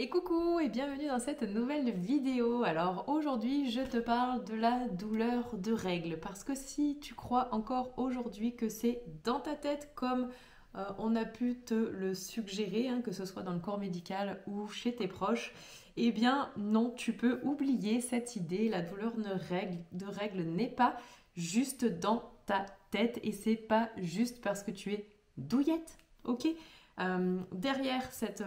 Et coucou et bienvenue dans cette nouvelle vidéo. Alors aujourd'hui je te parle de la douleur de règles parce que si tu crois encore aujourd'hui que c'est dans ta tête comme on a pu te le suggérer, que ce soit dans le corps médical ou chez tes proches, eh bien non, tu peux oublier cette idée. La douleur de règles n'est pas juste dans ta tête et c'est pas juste parce que tu es douillette, ok? Derrière cette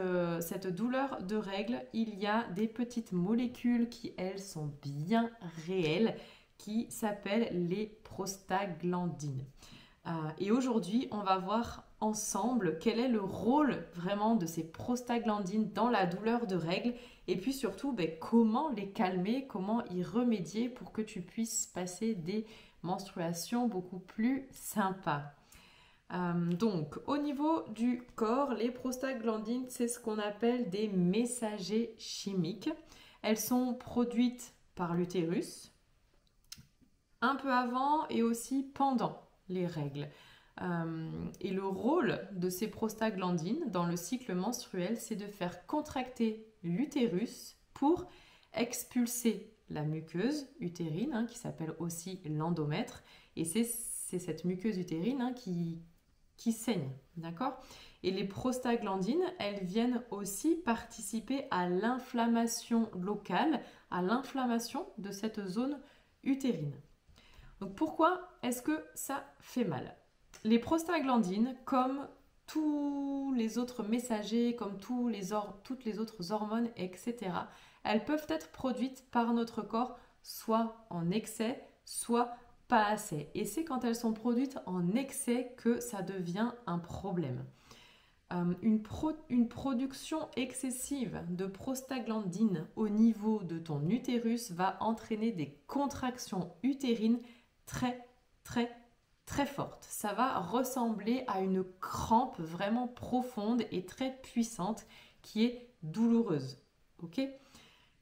douleur de règles, il y a des petites molécules qui, elles, sont bien réelles, qui s'appellent les prostaglandines. Et aujourd'hui, on va voir ensemble quel est le rôle vraiment de ces prostaglandines dans la douleur de règles et puis surtout comment les calmer, comment y remédier pour que tu puisses passer des menstruations beaucoup plus sympas. Donc, au niveau du corps, les prostaglandines, c'est ce qu'on appelle des messagers chimiques. Elles sont produites par l'utérus, un peu avant et aussi pendant les règles. Et le rôle de ces prostaglandines dans le cycle menstruel, c'est de faire contracter l'utérus pour expulser la muqueuse utérine, qui s'appelle aussi l'endomètre. Et c'est cette muqueuse utérine qui saignent, d'accord? Et les prostaglandines, elles viennent aussi participer à l'inflammation locale, à l'inflammation de cette zone utérine. Donc pourquoi est-ce que ça fait mal? Les prostaglandines, comme tous les autres messagers, comme toutes les autres hormones, etc., elles peuvent être produites par notre corps soit en excès, soit pas assez. Et c'est quand elles sont produites en excès que ça devient un problème. Une production excessive de prostaglandines au niveau de ton utérus va entraîner des contractions utérines très, très, très fortes. Ça va ressembler à une crampe vraiment profonde et très puissante qui est douloureuse. Ok ?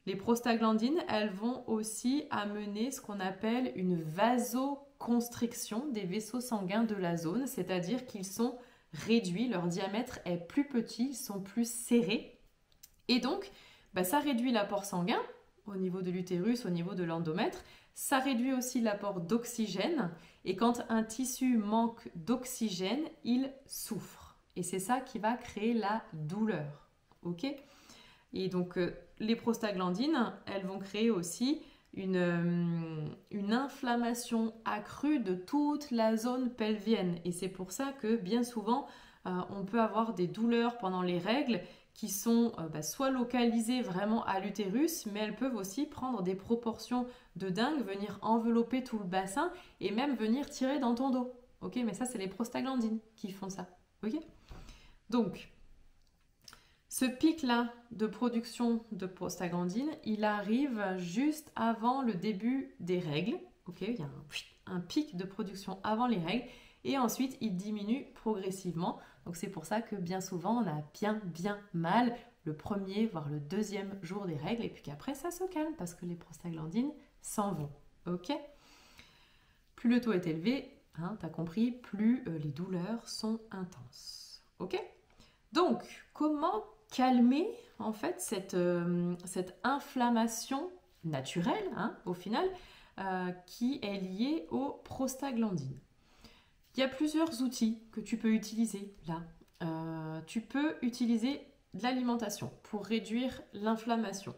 Les prostaglandines, elles vont aussi amener ce qu'on appelle une vasoconstriction des vaisseaux sanguins de la zone, c'est-à-dire qu'ils sont réduits, leur diamètre est plus petit, ils sont plus serrés. Et donc, ça réduit l'apport sanguin au niveau de l'utérus, au niveau de l'endomètre. Ça réduit aussi l'apport d'oxygène. Et quand un tissu manque d'oxygène, il souffre. Et c'est ça qui va créer la douleur. Ok ? Et donc, les prostaglandines, elles vont créer aussi une inflammation accrue de toute la zone pelvienne. Et c'est pour ça que bien souvent, on peut avoir des douleurs pendant les règles qui sont soit localisées vraiment à l'utérus, mais elles peuvent aussi prendre des proportions de dingue, venir envelopper tout le bassin et même venir tirer dans ton dos. Ok, mais ça, c'est les prostaglandines qui font ça. Ok ? Donc, ce pic-là de production de prostaglandines, il arrive juste avant le début des règles. Ok, il y a un pic de production avant les règles et ensuite il diminue progressivement. Donc c'est pour ça que bien souvent on a bien mal le premier voire le deuxième jour des règles et puis qu'après ça se calme parce que les prostaglandines s'en vont. Ok ? Plus le taux est élevé, t'as compris, plus les douleurs sont intenses. Ok ? Donc, comment calmer en fait cette inflammation naturelle, au final, qui est liée aux prostaglandines? Il y a plusieurs outils que tu peux utiliser là. Tu peux utiliser de l'alimentation pour réduire l'inflammation.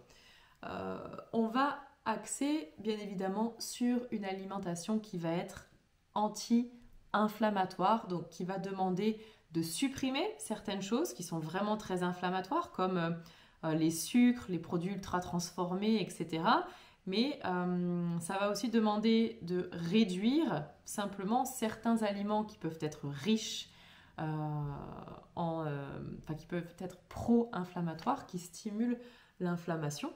On va axer bien évidemment sur une alimentation qui va être anti-inflammatoire, donc qui va demander de supprimer certaines choses qui sont vraiment très inflammatoires, comme les sucres, les produits ultra transformés, etc. Mais ça va aussi demander de réduire simplement certains aliments qui peuvent être riches, qui peuvent être pro-inflammatoires, qui stimulent l'inflammation.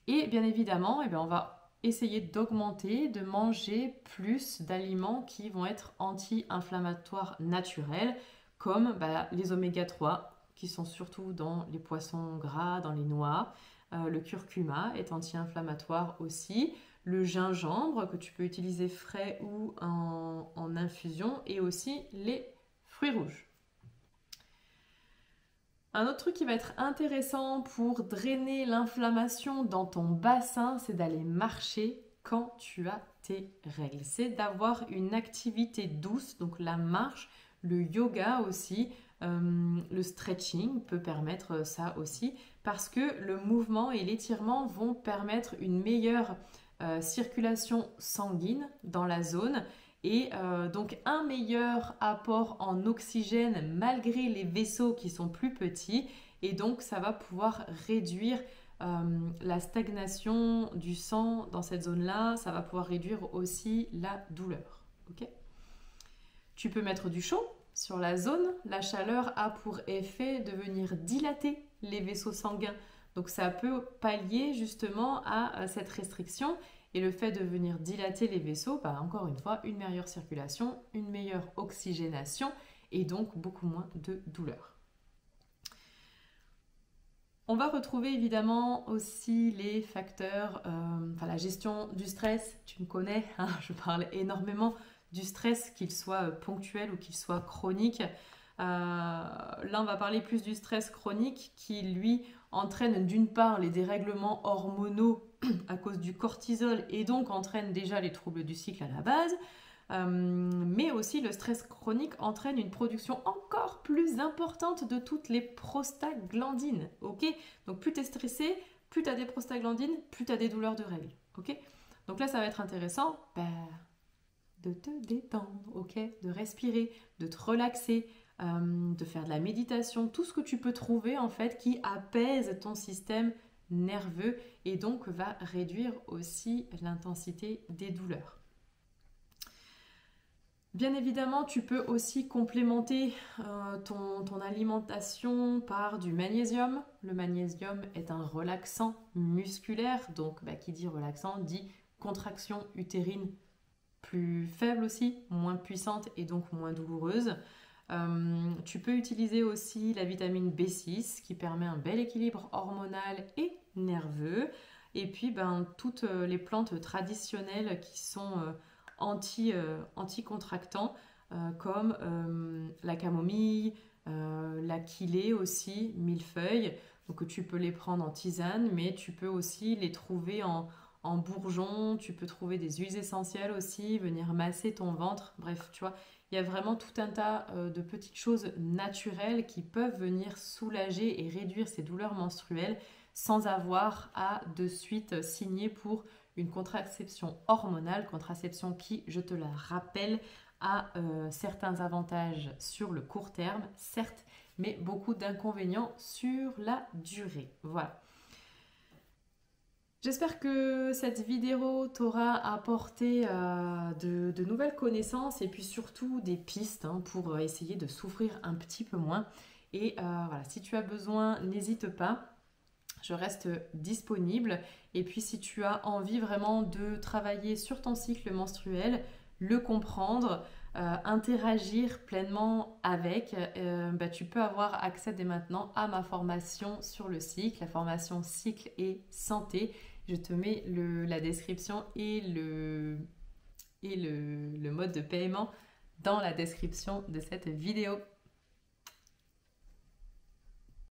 Et bien évidemment, on va essayer d'augmenter, de manger plus d'aliments qui vont être anti-inflammatoires naturels, comme les oméga 3, qui sont surtout dans les poissons gras, dans les noix. Le curcuma est anti-inflammatoire aussi. Le gingembre, que tu peux utiliser frais ou en infusion. Et aussi les fruits rouges. Un autre truc qui va être intéressant pour drainer l'inflammation dans ton bassin, c'est d'aller marcher quand tu as tes règles. C'est d'avoir une activité douce, donc la marche, le yoga aussi, le stretching peut permettre ça aussi, parce que le mouvement et l'étirement vont permettre une meilleure circulation sanguine dans la zone et donc un meilleur apport en oxygène malgré les vaisseaux qui sont plus petits et donc ça va pouvoir réduire la stagnation du sang dans cette zone-là, ça va pouvoir réduire aussi la douleur. Okay, tu peux mettre du chaud sur la zone, la chaleur a pour effet de venir dilater les vaisseaux sanguins. Donc ça peut pallier justement à cette restriction et le fait de venir dilater les vaisseaux, bah encore une fois, une meilleure circulation, une meilleure oxygénation et donc beaucoup moins de douleur. On va retrouver évidemment aussi les facteurs, la gestion du stress, tu me connais, hein, je parle énormément du stress, qu'il soit ponctuel ou qu'il soit chronique. Là, on va parler plus du stress chronique qui, lui, entraîne d'une part les dérèglements hormonaux à cause du cortisol et donc entraîne déjà les troubles du cycle à la base. Mais aussi le stress chronique entraîne une production encore plus importante de toutes les prostaglandines. Okay, donc plus tu es stressé, plus tu as des prostaglandines, plus tu as des douleurs de règles. Okay, donc là, ça va être intéressant de te détendre, okay, de respirer, de te relaxer, de faire de la méditation, tout ce que tu peux trouver en fait qui apaise ton système nerveux et donc va réduire aussi l'intensité des douleurs. Bien évidemment, tu peux aussi complémenter ton alimentation par du magnésium. Le magnésium est un relaxant musculaire, donc qui dit relaxant dit contraction utérine plus faible aussi, moins puissante et donc moins douloureuse. Tu peux utiliser aussi la vitamine B6 qui permet un bel équilibre hormonal et nerveux. Et puis toutes les plantes traditionnelles qui sont anti-contractants comme la camomille, l'aquilée aussi, millefeuille. Donc tu peux les prendre en tisane, mais tu peux aussi les trouver en bourgeon, tu peux trouver des huiles essentielles aussi, venir masser ton ventre. Bref, tu vois, il y a vraiment tout un tas de petites choses naturelles qui peuvent venir soulager et réduire ces douleurs menstruelles sans avoir à de suite signer pour une contraception hormonale, contraception qui, je te la rappelle, a certains avantages sur le court terme, certes, mais beaucoup d'inconvénients sur la durée. Voilà. J'espère que cette vidéo t'aura apporté de nouvelles connaissances et puis surtout des pistes pour essayer de souffrir un petit peu moins. Et voilà, si tu as besoin, n'hésite pas. Je reste disponible. Et puis si tu as envie vraiment de travailler sur ton cycle menstruel, le comprendre, interagir pleinement avec, tu peux avoir accès dès maintenant à ma formation sur le cycle, la formation cycle et santé. Je te mets la description et le mode de paiement dans la description de cette vidéo.